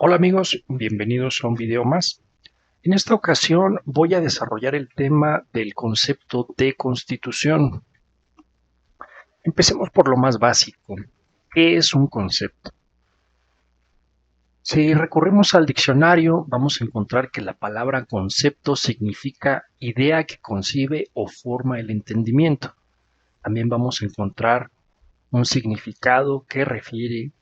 Hola amigos, bienvenidos a un video más. En esta ocasión voy a desarrollar el tema del concepto de constitución. Empecemos por lo más básico. ¿Qué es un concepto? Si recurrimos al diccionario, vamos a encontrar que la palabra concepto significa idea que concibe o forma el entendimiento. También vamos a encontrar un significado que refiere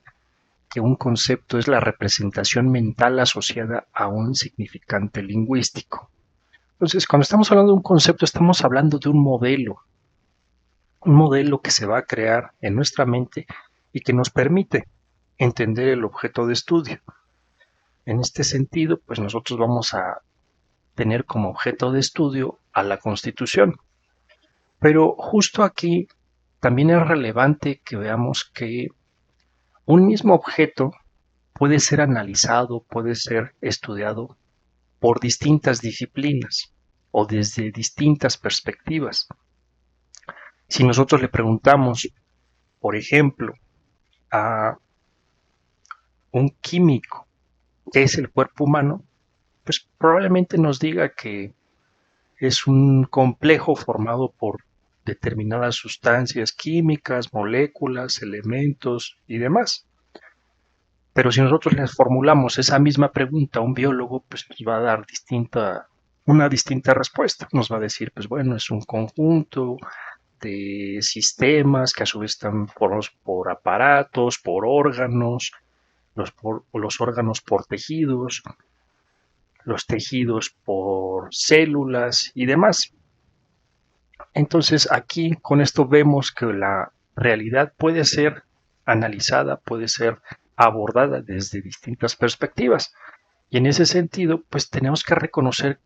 que un concepto es la representación mental asociada a un significante lingüístico. Entonces, cuando estamos hablando de un concepto, estamos hablando de un modelo que se va a crear en nuestra mente y que nos permite entender el objeto de estudio. En este sentido, pues nosotros vamos a tener como objeto de estudio a la Constitución. Pero justo aquí también es relevante que veamos que un mismo objeto puede ser analizado, puede ser estudiado por distintas disciplinas o desde distintas perspectivas. Si nosotros le preguntamos, por ejemplo, a un químico qué es el cuerpo humano, pues probablemente nos diga que es un complejo formado por determinadas sustancias químicas, moléculas, elementos y demás. Pero si nosotros les formulamos esa misma pregunta a un biólogo, pues nos va a dar una distinta respuesta. Nos va a decir, pues bueno, es un conjunto de sistemas que a su vez están formados por aparatos, por órganos, los órganos por tejidos, los tejidos por células y demás. Entonces aquí con esto vemos que la realidad puede ser analizada, puede ser abordada desde distintas perspectivas. Y en ese sentido, pues tenemos que reconocer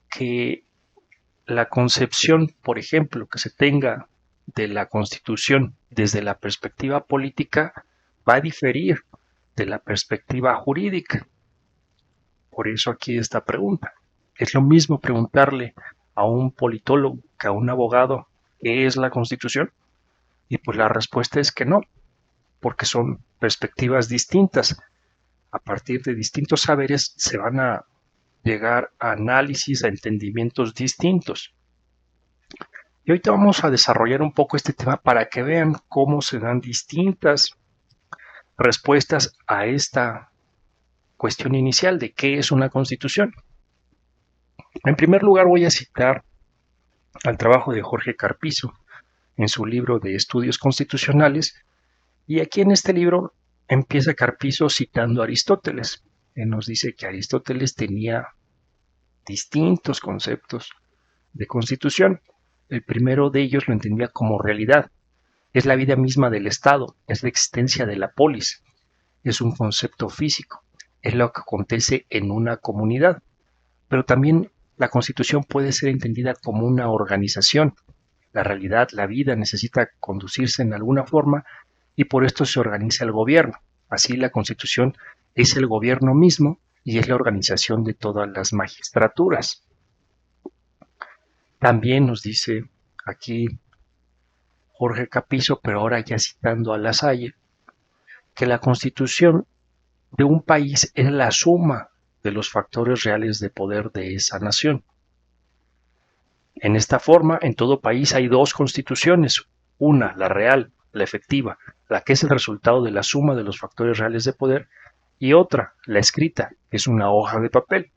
que la concepción, por ejemplo, que se tenga de la Constitución desde la perspectiva política va a diferir de la perspectiva jurídica. Por eso aquí esta pregunta. Es lo mismo preguntarle a un politólogo que a un abogado qué es la Constitución. Y pues la respuesta es que no, porque son perspectivas distintas. A partir de distintos saberes se van a llegar a análisis, a entendimientos distintos. Y ahorita vamos a desarrollar un poco este tema para que vean cómo se dan distintas respuestas a esta cuestión inicial de qué es una constitución. En primer lugar voy a citar al trabajo de Jorge Carpizo en su libro de Estudios Constitucionales, y aquí en este libro empieza Carpizo citando a Aristóteles. Él nos dice que Aristóteles tenía distintos conceptos de constitución. El primero de ellos lo entendía como realidad. Es la vida misma del Estado, es la existencia de la polis, es un concepto físico, es lo que acontece en una comunidad. Pero también la Constitución puede ser entendida como una organización. La realidad, la vida necesita conducirse en alguna forma y por esto se organiza el gobierno. Así la Constitución es el gobierno mismo y es la organización de todas las magistraturas. También nos dice aquí Jorge Carpizo, pero ahora ya citando a La Salle, que la Constitución de un país es la suma de los factores reales de poder de esa nación. En esta forma, en todo país hay dos constituciones, una, la real, la efectiva, la que es el resultado de la suma de los factores reales de poder, y otra, la escrita, que es una hoja de papel.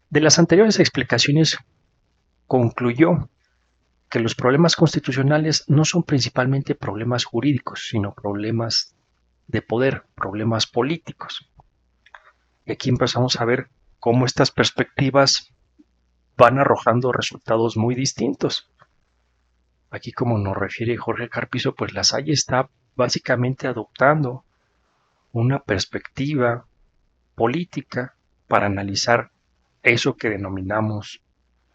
De las anteriores explicaciones concluyó que los problemas constitucionales no son principalmente problemas jurídicos, sino problemas de poder, problemas políticos. Y aquí empezamos a ver cómo estas perspectivas van arrojando resultados muy distintos. Aquí, como nos refiere Jorge Carpizo, pues La Salle está básicamente adoptando una perspectiva política para analizar eso que denominamos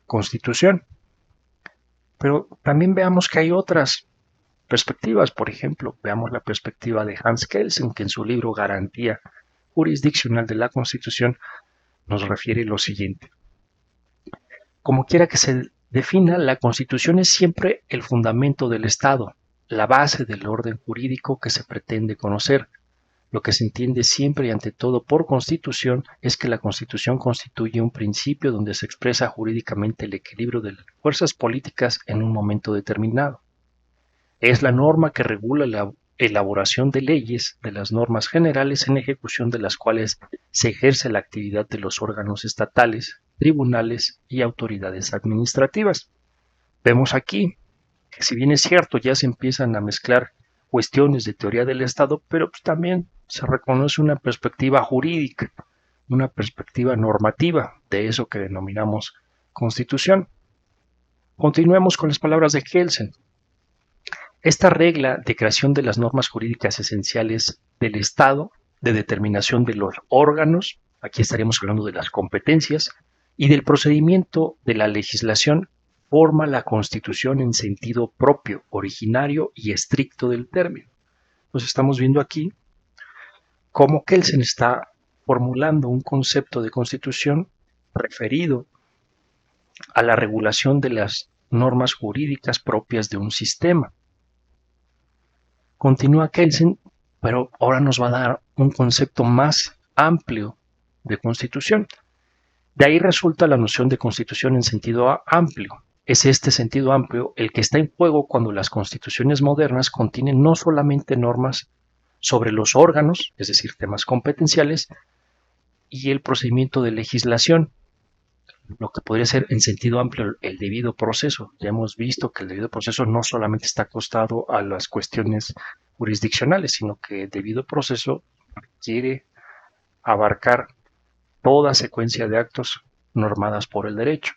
constitución. Pero también veamos que hay otras perspectivas. Por ejemplo, veamos la perspectiva de Hans Kelsen, que en su libro Garantía Jurisdiccional de la Constitución nos refiere lo siguiente. Como quiera que se defina, la Constitución es siempre el fundamento del Estado, la base del orden jurídico que se pretende conocer. Lo que se entiende siempre y ante todo por constitución es que la constitución constituye un principio donde se expresa jurídicamente el equilibrio de las fuerzas políticas en un momento determinado. Es la norma que regula la elaboración de leyes, de las normas generales en ejecución de las cuales se ejerce la actividad de los órganos estatales, tribunales y autoridades administrativas. Vemos aquí que, si bien es cierto, ya se empiezan a mezclar cuestiones de teoría del Estado, pero pues también se reconoce una perspectiva jurídica, una perspectiva normativa de eso que denominamos Constitución. Continuemos con las palabras de Kelsen. Esta regla de creación de las normas jurídicas esenciales del Estado, de determinación de los órganos, aquí estaríamos hablando de las competencias, y del procedimiento de la legislación, forma la Constitución en sentido propio, originario y estricto del término. Pues estamos viendo aquí cómo Kelsen está formulando un concepto de Constitución referido a la regulación de las normas jurídicas propias de un sistema. Continúa Kelsen, pero ahora nos va a dar un concepto más amplio de Constitución. De ahí resulta la noción de Constitución en sentido amplio. Es este sentido amplio el que está en juego cuando las constituciones modernas contienen no solamente normas sobre los órganos, es decir, temas competenciales, y el procedimiento de legislación, lo que podría ser en sentido amplio el debido proceso. Ya hemos visto que el debido proceso no solamente está acostado a las cuestiones jurisdiccionales, sino que el debido proceso quiere abarcar toda secuencia de actos normadas por el derecho,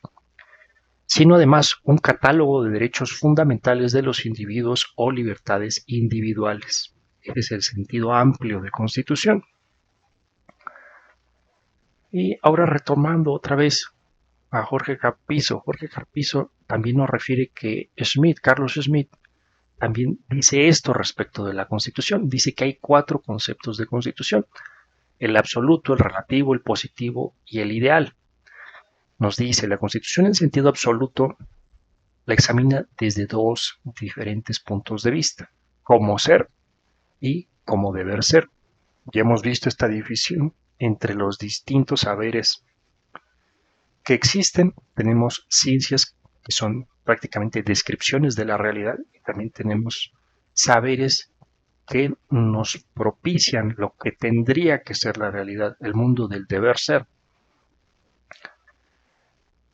sino además un catálogo de derechos fundamentales de los individuos o libertades individuales. Ese es el sentido amplio de Constitución. Y ahora, retomando otra vez a Jorge Carpizo también nos refiere que Carlos Schmitt, también dice esto respecto de la Constitución. Dice que hay 4 conceptos de Constitución: el absoluto, el relativo, el positivo y el ideal. Nos dice, la Constitución en sentido absoluto la examina desde 2 diferentes puntos de vista: como ser y como deber ser. Ya hemos visto esta división entre los distintos saberes que existen. Tenemos ciencias que son prácticamente descripciones de la realidad, y también tenemos saberes que nos propician lo que tendría que ser la realidad, el mundo del deber ser.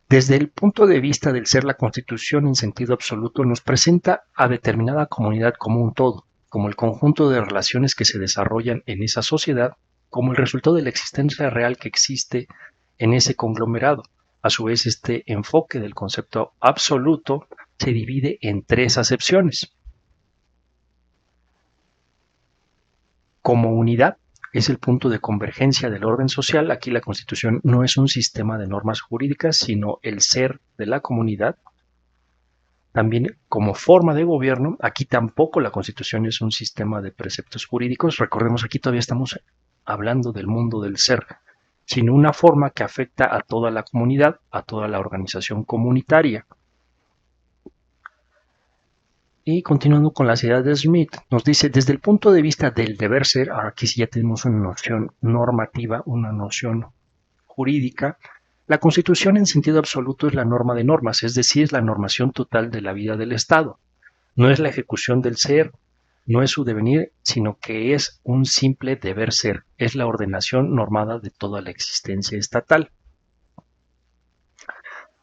Desde el punto de vista del ser, la Constitución en sentido absoluto nos presenta a determinada comunidad como un todo, como el conjunto de relaciones que se desarrollan en esa sociedad, como el resultado de la existencia real que existe en ese conglomerado. A su vez, este enfoque del concepto absoluto se divide en 3 acepciones. Como unidad, es el punto de convergencia del orden social. Aquí la Constitución no es un sistema de normas jurídicas, sino el ser de la comunidad. También como forma de gobierno, aquí tampoco la Constitución es un sistema de preceptos jurídicos. Recordemos, aquí todavía estamos hablando del mundo del ser, sino una forma que afecta a toda la comunidad, a toda la organización comunitaria. Y continuando con las ideas de Schmitt, nos dice, desde el punto de vista del deber ser, ahora aquí sí ya tenemos una noción normativa, una noción jurídica. La Constitución en sentido absoluto es la norma de normas, es decir, es la normación total de la vida del Estado. No es la ejecución del ser, no es su devenir, sino que es un simple deber ser, es la ordenación normada de toda la existencia estatal.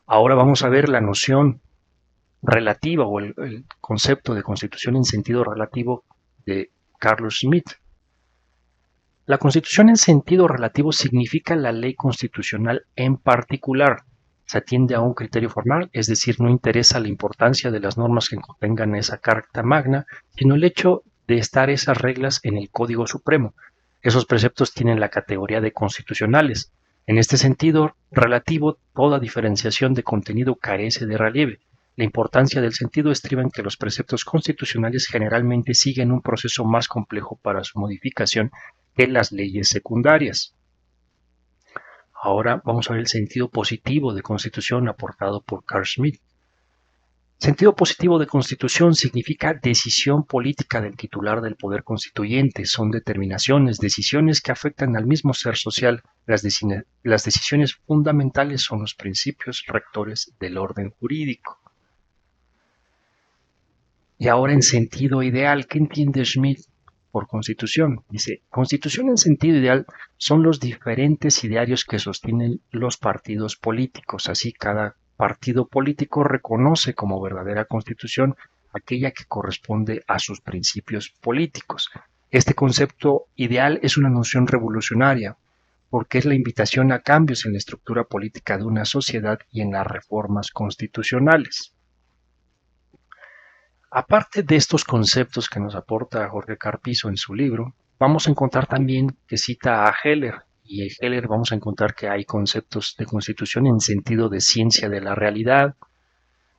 Ahora vamos a ver la noción relativa o el concepto de Constitución en sentido relativo de Carlos Schmitt. La Constitución en sentido relativo significa la ley constitucional en particular. Se atiende a un criterio formal, es decir, no interesa la importancia de las normas que contengan esa Carta Magna, sino el hecho de estar esas reglas en el Código Supremo. Esos preceptos tienen la categoría de constitucionales. En este sentido relativo, toda diferenciación de contenido carece de relieve. La importancia del sentido estriba en que los preceptos constitucionales generalmente siguen un proceso más complejo para su modificación que las leyes secundarias. Ahora vamos a ver el sentido positivo de Constitución aportado por Carl Schmitt. Sentido positivo de constitución significa decisión política del titular del poder constituyente. Son determinaciones, decisiones que afectan al mismo ser social. Las decisiones fundamentales son los principios rectores del orden jurídico. Y ahora en sentido ideal, ¿qué entiende Schmitt por constitución? Dice, constitución en sentido ideal son los diferentes idearios que sostienen los partidos políticos. Así cada partido político reconoce como verdadera constitución aquella que corresponde a sus principios políticos. Este concepto ideal es una noción revolucionaria porque es la invitación a cambios en la estructura política de una sociedad y en las reformas constitucionales. Aparte de estos conceptos que nos aporta Jorge Carpizo en su libro, vamos a encontrar también que cita a Heller, y en Heller vamos a encontrar que hay conceptos de constitución en sentido de ciencia de la realidad,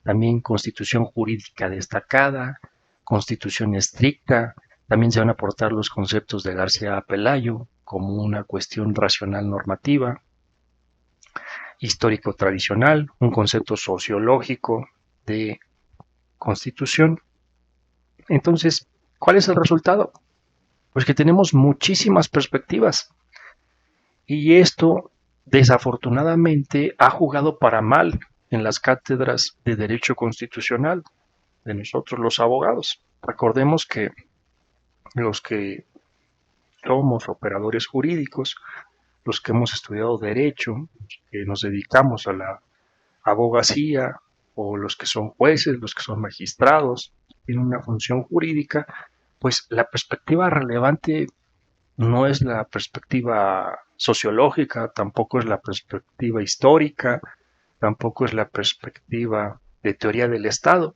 también constitución jurídica destacada, constitución estricta, también se van a aportar los conceptos de García Pelayo como una cuestión racional normativa, histórico tradicional, un concepto sociológico de constitución. Entonces, ¿cuál es el resultado? Pues que tenemos muchísimas perspectivas. Y esto, desafortunadamente, ha jugado para mal en las cátedras de Derecho Constitucional de nosotros los abogados. Recordemos que los que somos operadores jurídicos, los que hemos estudiado Derecho, los que nos dedicamos a la abogacía, o los que son jueces, los que son magistrados, tienen una función jurídica, pues la perspectiva relevante no es la perspectiva sociológica, tampoco es la perspectiva histórica, tampoco es la perspectiva de teoría del Estado.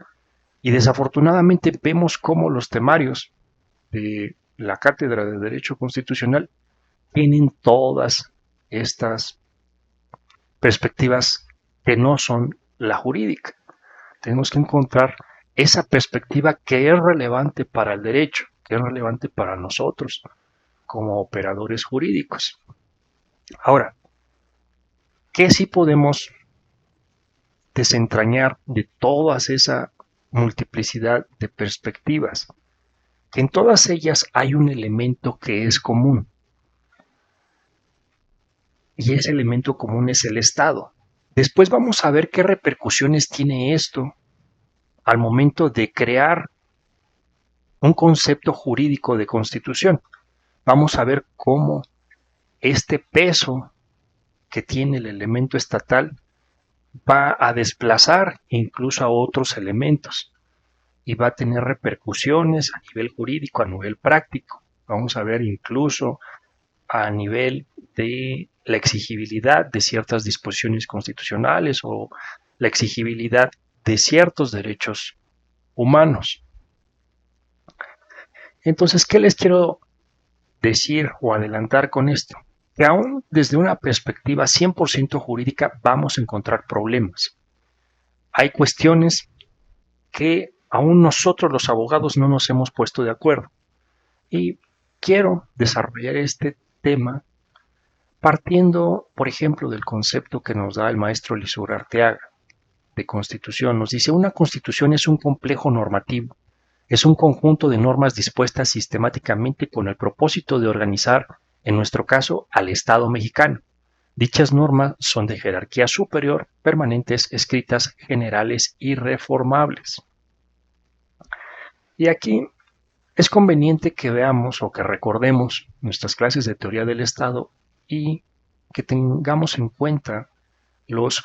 Y desafortunadamente vemos cómo los temarios de la Cátedra de Derecho Constitucional tienen todas estas perspectivas que no son la jurídica. Tenemos que encontrar esa perspectiva que es relevante para el derecho, que es relevante para nosotros como operadores jurídicos. Ahora, ¿qué sí podemos desentrañar de toda esa multiplicidad de perspectivas? Que en todas ellas hay un elemento que es común. Y ese elemento común es el Estado. Después vamos a ver qué repercusiones tiene esto al momento de crear un concepto jurídico de constitución. Vamos a ver cómo este peso que tiene el elemento estatal va a desplazar incluso a otros elementos y va a tener repercusiones a nivel jurídico, a nivel práctico. Vamos a ver incluso a nivel de la exigibilidad de ciertas disposiciones constitucionales o la exigibilidad de ciertos derechos humanos. Entonces, ¿qué les quiero decir o adelantar con esto? Que aún desde una perspectiva 100% jurídica vamos a encontrar problemas. Hay cuestiones que aún nosotros los abogados no nos hemos puesto de acuerdo. Y quiero desarrollar este tema partiendo, por ejemplo, del concepto que nos da el maestro Lisur Arteaga de constitución. Nos dice, una constitución es un complejo normativo. Es un conjunto de normas dispuestas sistemáticamente con el propósito de organizar, en nuestro caso, al Estado mexicano. Dichas normas son de jerarquía superior, permanentes, escritas, generales y reformables. Y aquí es conveniente que veamos o que recordemos nuestras clases de teoría del Estado y que tengamos en cuenta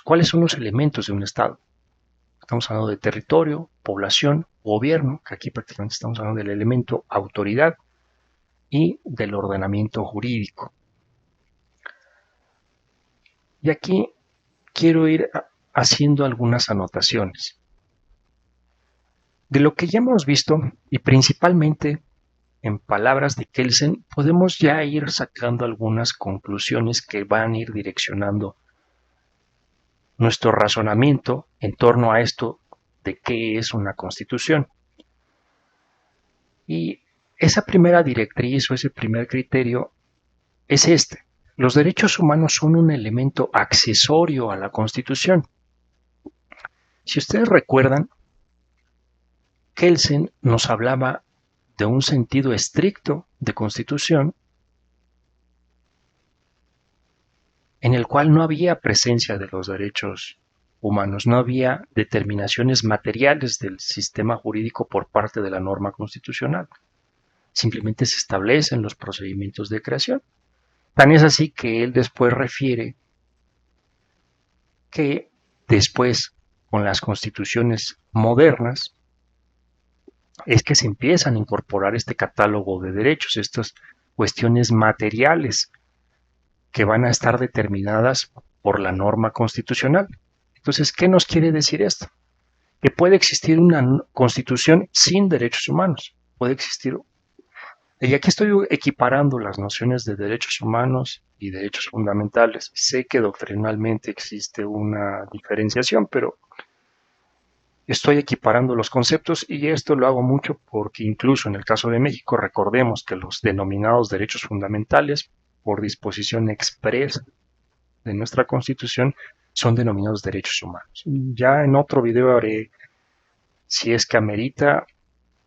cuáles son los elementos de un Estado. Estamos hablando de territorio, población, gobierno, que aquí prácticamente estamos hablando del elemento autoridad y del ordenamiento jurídico. Y aquí quiero ir haciendo algunas anotaciones. De lo que ya hemos visto, y principalmente en palabras de Kelsen, podemos ya ir sacando algunas conclusiones que van a ir direccionando nuestro razonamiento en torno a esto de qué es una constitución. Y esa primera directriz o ese primer criterio es este. Los derechos humanos son un elemento accesorio a la constitución. Si ustedes recuerdan, Kelsen nos hablaba de un sentido estricto de constitución en el cual no había presencia de los derechos humanos, no había determinaciones materiales del sistema jurídico por parte de la norma constitucional. Simplemente se establecen los procedimientos de creación. Tan es así que él después refiere que después, con las constituciones modernas, es que se empiezan a incorporar este catálogo de derechos, estas cuestiones materiales que van a estar determinadas por la norma constitucional. Entonces, ¿qué nos quiere decir esto? Que puede existir una constitución sin derechos humanos. Puede existir. Y aquí estoy equiparando las nociones de derechos humanos y derechos fundamentales. Sé que doctrinalmente existe una diferenciación, pero estoy equiparando los conceptos y esto lo hago mucho porque incluso en el caso de México recordemos que los denominados derechos fundamentales, por disposición expresa de nuestra Constitución, son denominados derechos humanos. Ya en otro video haré, si es que amerita,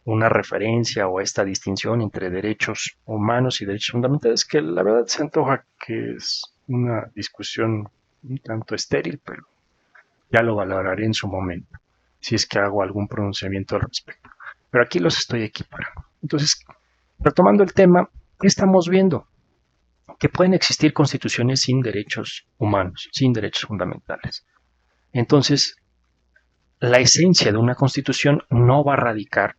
una referencia o esta distinción entre derechos humanos y derechos fundamentales, que la verdad se antoja que es una discusión un tanto estéril, pero ya lo valoraré en su momento, si es que hago algún pronunciamiento al respecto. Pero aquí los estoy equiparando. Entonces, retomando el tema, ¿qué estamos viendo? Que pueden existir constituciones sin derechos humanos, sin derechos fundamentales. Entonces, la esencia de una constitución no va a radicar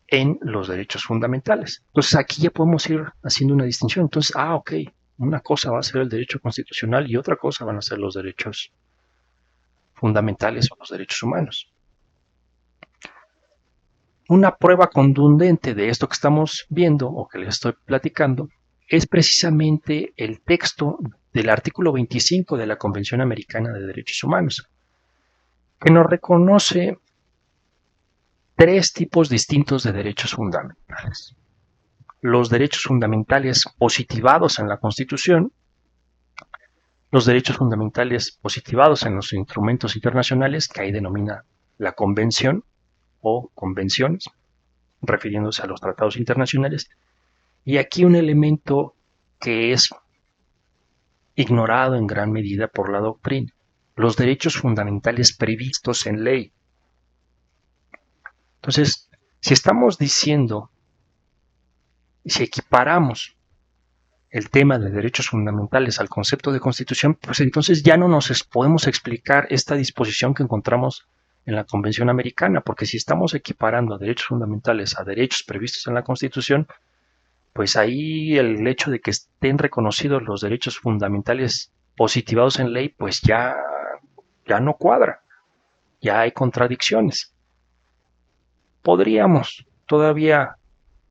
en los derechos fundamentales. Entonces, aquí ya podemos ir haciendo una distinción. Entonces, ok, una cosa va a ser el derecho constitucional y otra cosa van a ser los derechos fundamentales o los derechos humanos. Una prueba contundente de esto que estamos viendo o que les estoy platicando es precisamente el texto del artículo 25 de la Convención Americana de Derechos Humanos, que nos reconoce tres tipos distintos de derechos fundamentales. Los derechos fundamentales positivados en la Constitución, los derechos fundamentales positivados en los instrumentos internacionales, que ahí denomina la Convención o convenciones, refiriéndose a los tratados internacionales, y aquí un elemento que es ignorado en gran medida por la doctrina, los derechos fundamentales previstos en ley. Entonces, si estamos diciendo, si equiparamos el tema de derechos fundamentales al concepto de constitución, pues entonces ya no nos podemos explicar esta disposición que encontramos en la Convención Americana, porque si estamos equiparando a derechos fundamentales a derechos previstos en la Constitución, pues ahí el hecho de que estén reconocidos los derechos fundamentales positivados en ley, pues ya no cuadra, ya hay contradicciones. Podríamos todavía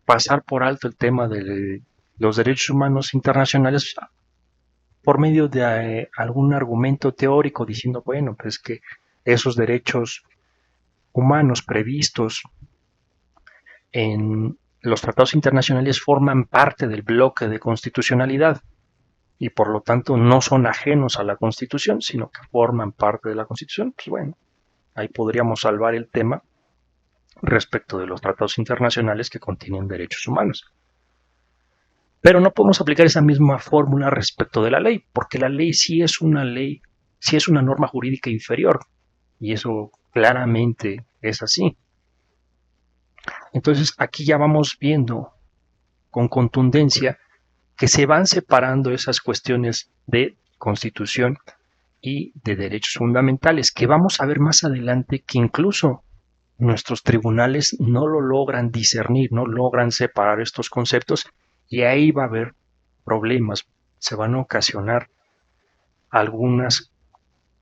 pasar por alto el tema de los derechos humanos internacionales por medio de algún argumento teórico diciendo, bueno, pues que esos derechos humanos previstos en los tratados internacionales forman parte del bloque de constitucionalidad y por lo tanto no son ajenos a la Constitución, sino que forman parte de la Constitución. Pues bueno, ahí podríamos salvar el tema respecto de los tratados internacionales que contienen derechos humanos. Pero no podemos aplicar esa misma fórmula respecto de la ley, porque la ley sí es una norma jurídica inferior, y eso claramente es así. Entonces aquí ya vamos viendo con contundencia que se van separando esas cuestiones de constitución y de derechos fundamentales, que vamos a ver más adelante que incluso nuestros tribunales no lo logran discernir, no logran separar estos conceptos y ahí va a haber problemas, se van a ocasionar algunas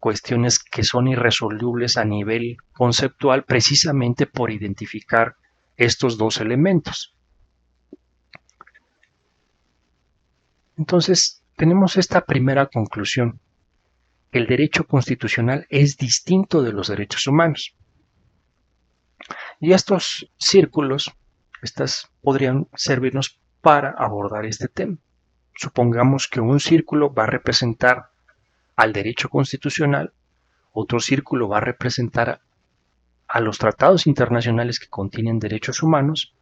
cuestiones que son irresolubles a nivel conceptual precisamente por identificar estos dos elementos. Entonces, tenemos esta primera conclusión. El derecho constitucional es distinto de los derechos humanos. Y estos círculos, estas podrían servirnos para abordar este tema. Supongamos que un círculo va a representar al derecho constitucional, otro círculo va a representar a los tratados internacionales que contienen derechos humanos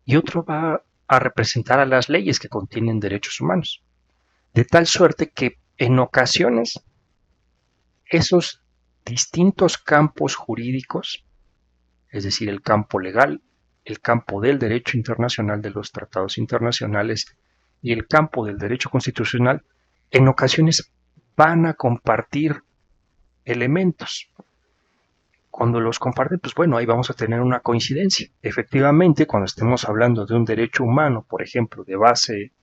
y otro va a representar a las leyes que contienen derechos humanos. De tal suerte que en ocasiones esos distintos campos jurídicos, es decir, el campo legal, el campo del derecho internacional de los tratados internacionales y el campo del derecho constitucional, en ocasiones van a compartir elementos. Cuando los comparten, pues bueno, ahí vamos a tener una coincidencia. Efectivamente, cuando estemos hablando de un derecho humano, por ejemplo, de base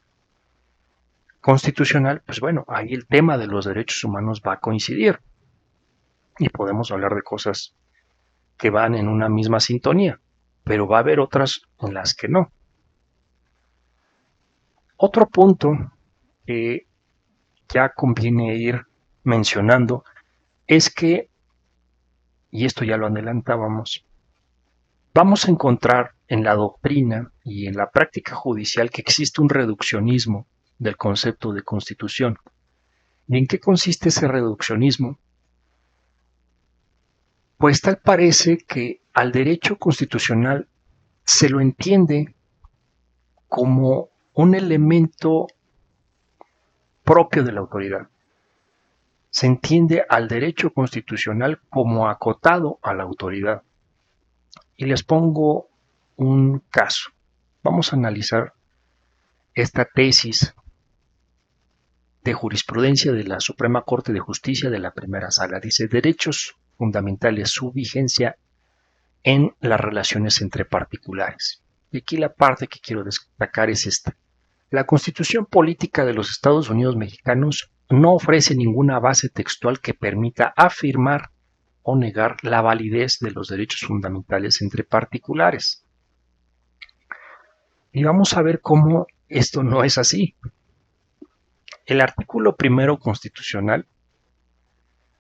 constitucional, pues bueno, ahí el tema de los derechos humanos va a coincidir. Y podemos hablar de cosas que van en una misma sintonía, pero va a haber otras en las que no. Otro punto que ya conviene ir mencionando es que, y esto ya lo adelantábamos, vamos a encontrar en la doctrina y en la práctica judicial que existe un reduccionismo del concepto de constitución. ¿Y en qué consiste ese reduccionismo? Pues tal parece que al derecho constitucional se lo entiende como un elemento propio de la autoridad. Se entiende al derecho constitucional como acotado a la autoridad. Y les pongo un caso. Vamos a analizar esta tesis de jurisprudencia de la Suprema Corte de Justicia de la Primera Sala. Dice: derechos fundamentales, su vigencia en las relaciones entre particulares. Y aquí la parte que quiero destacar es esta. La Constitución Política de los Estados Unidos Mexicanos no ofrece ninguna base textual que permita afirmar o negar la validez de los derechos fundamentales entre particulares. Y vamos a ver cómo esto no es así. El artículo primero constitucional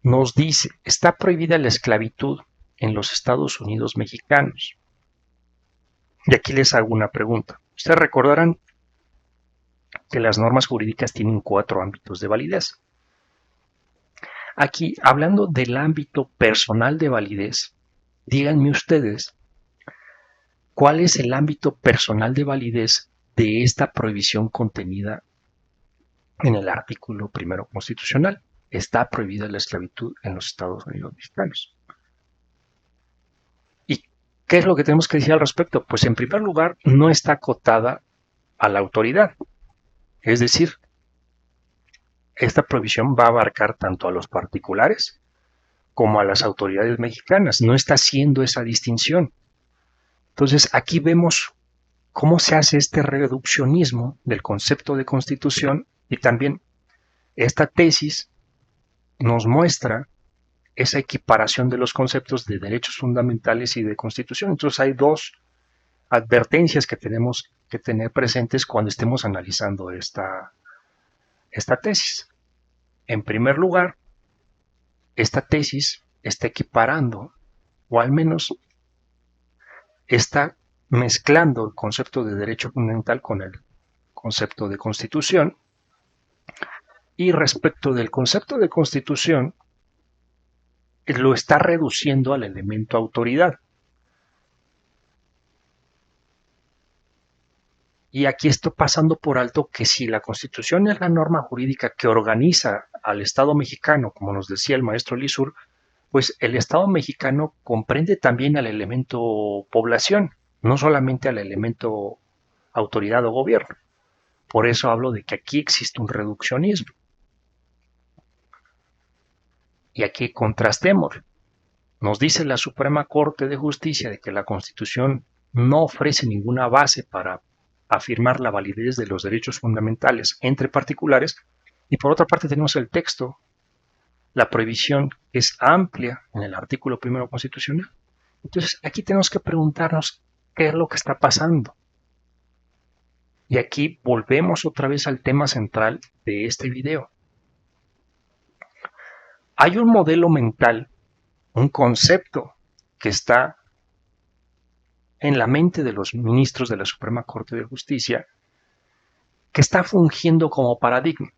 nos dice: está prohibida la esclavitud en los Estados Unidos mexicanos. Y aquí les hago una pregunta. Ustedes recordarán que las normas jurídicas tienen 4 ámbitos de validez. Aquí, hablando del ámbito personal de validez, díganme ustedes, ¿cuál es el ámbito personal de validez de esta prohibición contenida en el artículo primero constitucional? Está prohibida la esclavitud en los Estados Unidos mexicanos. ¿Y qué es lo que tenemos que decir al respecto? Pues en primer lugar, no está acotada a la autoridad. Es decir, esta prohibición va a abarcar tanto a los particulares como a las autoridades mexicanas. No está haciendo esa distinción. Entonces, aquí vemos cómo se hace este reduccionismo del concepto de constitución, y también esta tesis nos muestra esa equiparación de los conceptos de derechos fundamentales y de constitución. Entonces hay 2 advertencias que tenemos que tener presentes cuando estemos analizando esta tesis. En primer lugar, esta tesis está equiparando, o al menos está mezclando el concepto de derecho fundamental con el concepto de constitución. Y respecto del concepto de constitución, lo está reduciendo al elemento autoridad. Y aquí estoy pasando por alto que si la Constitución es la norma jurídica que organiza al Estado mexicano, como nos decía el maestro Lizur, pues el Estado mexicano comprende también al elemento población, no solamente al elemento autoridad o gobierno. Por eso hablo de que aquí existe un reduccionismo. Y aquí contrastemos. Nos dice la Suprema Corte de Justicia de que la Constitución no ofrece ninguna base para afirmar la validez de los derechos fundamentales entre particulares, y por otra parte tenemos el texto, la prohibición es amplia en el artículo primero constitucional. Entonces aquí tenemos que preguntarnos qué es lo que está pasando. Y aquí volvemos otra vez al tema central de este video. Hay un modelo mental, un concepto que está en la mente de los ministros de la Suprema Corte de Justicia, que está fungiendo como paradigma.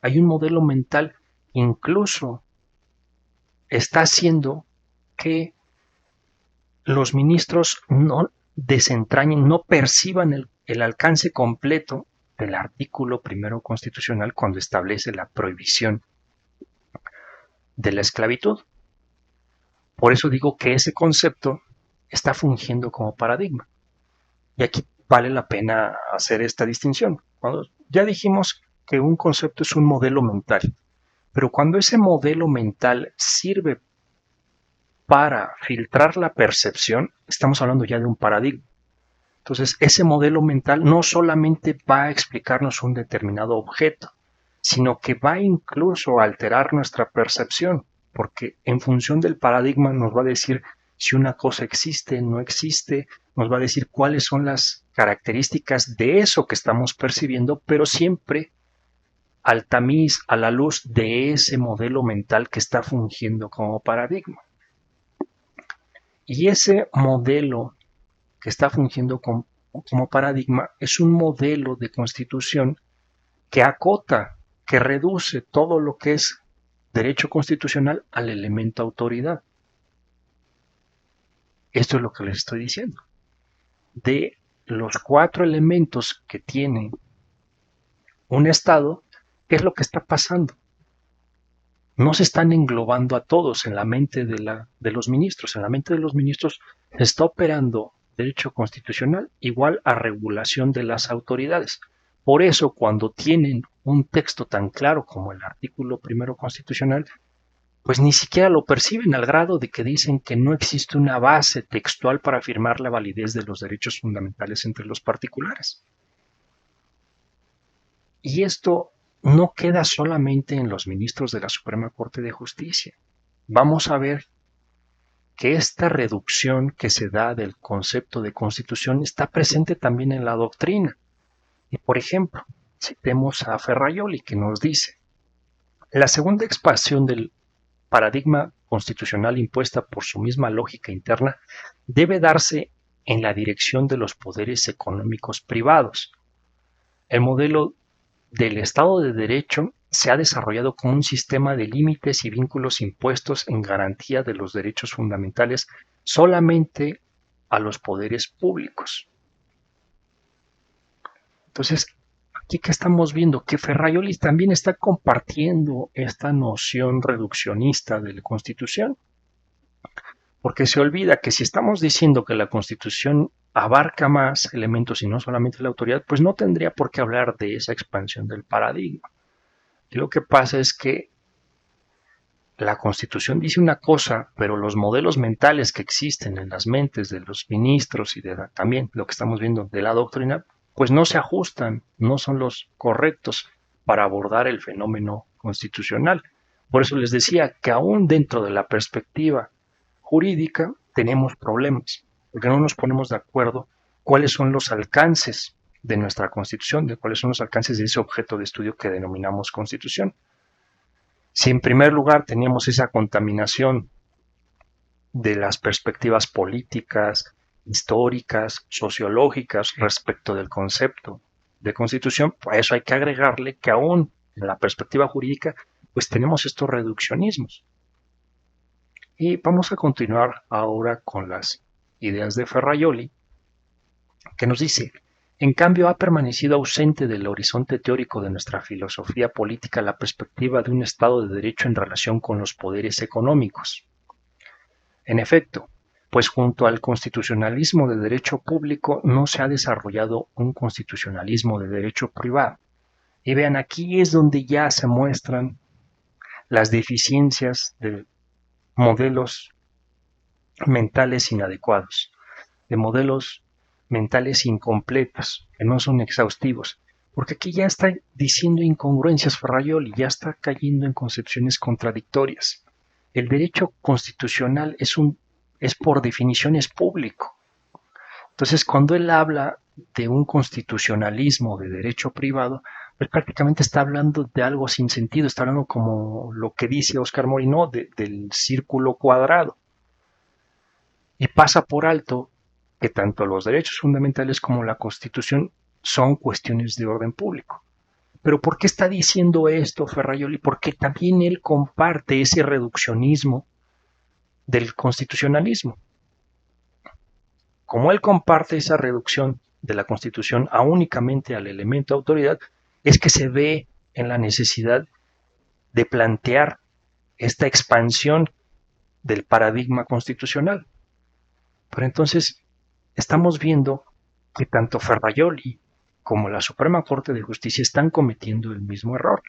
Hay un modelo mental que incluso está haciendo que los ministros no desentrañen, no perciban el alcance completo del artículo primero constitucional cuando establece la prohibición de la esclavitud. Por eso digo que ese concepto está fungiendo como paradigma. Y aquí vale la pena hacer esta distinción. Cuando ya dijimos que un concepto es un modelo mental, pero cuando ese modelo mental sirve para filtrar la percepción, estamos hablando ya de un paradigma. Entonces, ese modelo mental no solamente va a explicarnos un determinado objeto, sino que va incluso a alterar nuestra percepción, porque en función del paradigma nos va a decir si una cosa existe, no existe, nos va a decir cuáles son las características de eso que estamos percibiendo, pero siempre al tamiz, a la luz de ese modelo mental que está fungiendo como paradigma. Y ese modelo que está fungiendo como paradigma es un modelo de constitución que acota, que reduce todo lo que es derecho constitucional al elemento autoridad. Esto es lo que les estoy diciendo. De los 4 elementos que tiene un Estado, ¿qué es lo que está pasando? No se están englobando a todos en la mente de los ministros. En la mente de los ministros se está operando derecho constitucional igual a regulación de las autoridades. Por eso, cuando tienen un texto tan claro como el artículo primero constitucional, pues ni siquiera lo perciben al grado de que dicen que no existe una base textual para afirmar la validez de los derechos fundamentales entre los particulares. Y esto no queda solamente en los ministros de la Suprema Corte de Justicia. Vamos a ver que esta reducción que se da del concepto de constitución está presente también en la doctrina. Y por ejemplo, citemos a Ferrajoli, que nos dice: la segunda expansión del paradigma constitucional impuesta por su misma lógica interna debe darse en la dirección de los poderes económicos privados. El modelo del Estado de Derecho se ha desarrollado como un sistema de límites y vínculos impuestos en garantía de los derechos fundamentales solamente a los poderes públicos. Entonces, aquí que estamos viendo que Ferrajoli también está compartiendo esta noción reduccionista de la Constitución, porque se olvida que si estamos diciendo que la Constitución abarca más elementos y no solamente la autoridad, pues no tendría por qué hablar de esa expansión del paradigma. Y lo que pasa es que la Constitución dice una cosa, pero los modelos mentales que existen en las mentes de los ministros y también lo que estamos viendo de la doctrina, pues no se ajustan, no son los correctos para abordar el fenómeno constitucional. Por eso les decía que aún dentro de la perspectiva jurídica tenemos problemas, porque no nos ponemos de acuerdo cuáles son los alcances de nuestra Constitución, de cuáles son los alcances de ese objeto de estudio que denominamos Constitución. Si en primer lugar teníamos esa contaminación de las perspectivas políticas, históricas, sociológicas respecto del concepto de Constitución, pues a eso hay que agregarle que aún en la perspectiva jurídica, pues tenemos estos reduccionismos. Y vamos a continuar ahora con las ideas de Ferrajoli, que nos dice: en cambio, ha permanecido ausente del horizonte teórico de nuestra filosofía política la perspectiva de un Estado de Derecho en relación con los poderes económicos. En efecto, pues junto al constitucionalismo de derecho público no se ha desarrollado un constitucionalismo de derecho privado. Y vean, aquí es donde ya se muestran las deficiencias de modelos mentales inadecuados, de modelos mentales incompletos, que no son exhaustivos, porque aquí ya está diciendo incongruencias Ferrajoli, ya está cayendo en concepciones contradictorias. El derecho constitucional es por definición es público. Entonces, cuando él habla de un constitucionalismo de derecho privado, pues prácticamente está hablando de algo sin sentido, está hablando como lo que dice Óscar Morinó del círculo cuadrado. Y pasa por alto que tanto los derechos fundamentales como la Constitución son cuestiones de orden público. Pero ¿por qué está diciendo esto Ferrajoli? Porque también él comparte ese reduccionismo del constitucionalismo. como él comparte esa reducción de la Constitución a únicamente al elemento de autoridad, es que se ve en la necesidad de plantear esta expansión del paradigma constitucional. Pero entonces estamos viendo que tanto Ferrajoli como la Suprema Corte de Justicia están cometiendo el mismo error.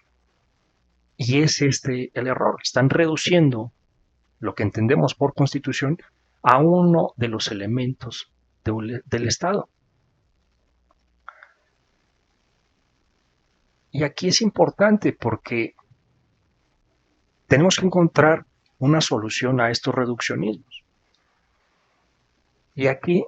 Y es este el error. Están reduciendo lo que entendemos por Constitución a uno de los elementos del Estado. Y aquí es importante porque tenemos que encontrar una solución a estos reduccionismos. Y aquí,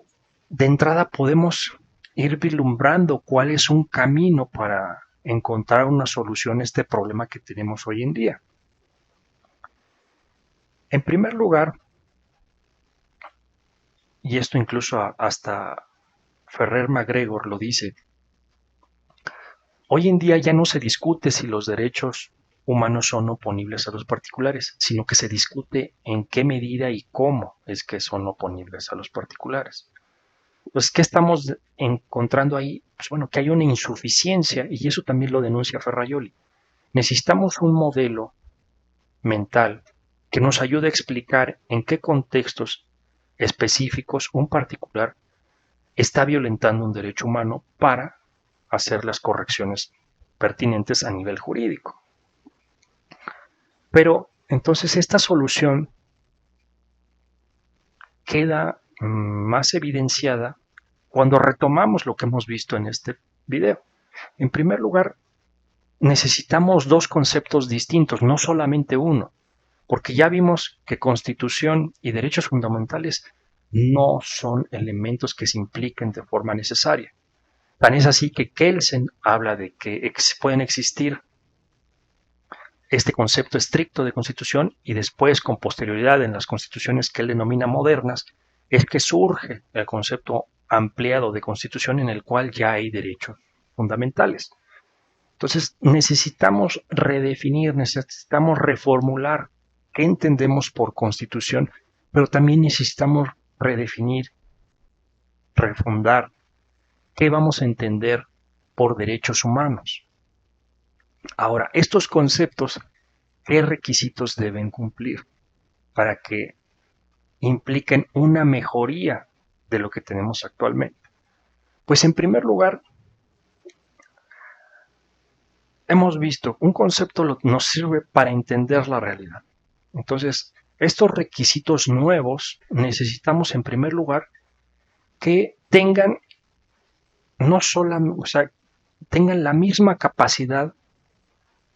de entrada, podemos ir vislumbrando cuál es un camino para encontrar una solución a este problema que tenemos hoy en día. En primer lugar, y esto incluso hasta Ferrer MacGregor lo dice, hoy en día ya no se discute si los derechos humanos son oponibles a los particulares, sino que se discute en qué medida y cómo es que son oponibles a los particulares. Pues, ¿qué estamos encontrando ahí? Pues bueno, que hay una insuficiencia, y eso también lo denuncia Ferrajoli. Necesitamos un modelo mental que nos ayude a explicar en qué contextos específicos un particular está violentando un derecho humano para hacer las correcciones pertinentes a nivel jurídico. Pero entonces esta solución queda más evidenciada cuando retomamos lo que hemos visto en este video. En primer lugar, necesitamos dos conceptos distintos, no solamente uno, porque ya vimos que Constitución y derechos fundamentales no son elementos que se impliquen de forma necesaria. Tan es así que Kelsen habla de que pueden existir este concepto estricto de Constitución y después, con posterioridad, en las constituciones que él denomina modernas, es que surge el concepto ampliado de Constitución en el cual ya hay derechos fundamentales. Entonces necesitamos redefinir, necesitamos reformular qué entendemos por Constitución, pero también necesitamos redefinir, refundar qué vamos a entender por derechos humanos. Ahora, estos conceptos, ¿qué requisitos deben cumplir para que impliquen una mejoría de lo que tenemos actualmente? Pues en primer lugar, hemos visto, un concepto nos sirve para entender la realidad. Entonces, estos requisitos nuevos necesitamos en primer lugar que tengan no solamente, tengan la misma capacidad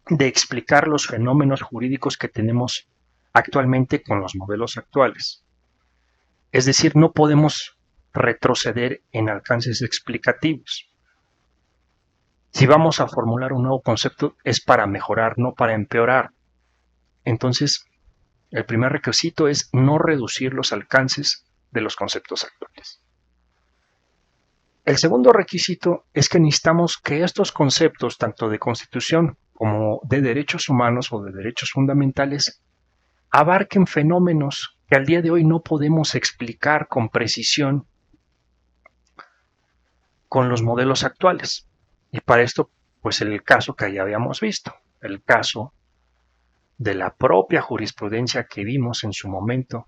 de explicar los fenómenos jurídicos que tenemos actualmente con los modelos actuales. Es decir, no podemos retroceder en alcances explicativos. Si vamos a formular un nuevo concepto es para mejorar, no para empeorar. Entonces, el primer requisito es no reducir los alcances de los conceptos actuales. El segundo requisito es que necesitamos que estos conceptos, tanto de Constitución como de derechos humanos o de derechos fundamentales, abarquen fenómenos que al día de hoy no podemos explicar con precisión con los modelos actuales. Y para esto, pues el caso que ya habíamos visto, el caso de la propia jurisprudencia que vimos en su momento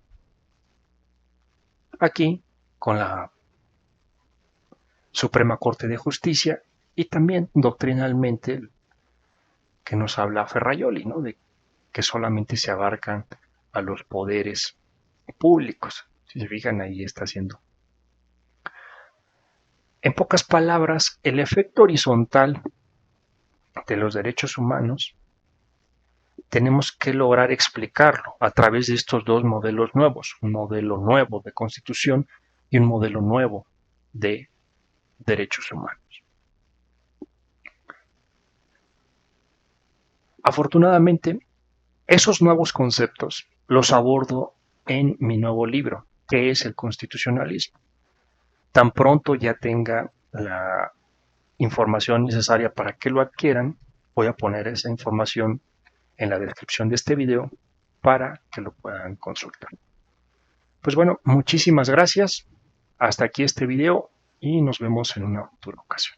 aquí con la Suprema Corte de Justicia y también doctrinalmente que nos habla Ferrajoli, ¿no? De que solamente se abarcan a los poderes públicos. Si se fijan, ahí está haciendo. En pocas palabras, el efecto horizontal de los derechos humanos tenemos que lograr explicarlo a través de estos dos modelos nuevos, un modelo nuevo de Constitución y un modelo nuevo de derechos humanos. Afortunadamente, esos nuevos conceptos los abordo en mi nuevo libro, que es el constitucionalismo. Tan pronto ya tenga la información necesaria para que lo adquieran, voy a poner esa información en la descripción de este video para que lo puedan consultar. Pues bueno, muchísimas gracias. Hasta aquí este video y nos vemos en una futura ocasión.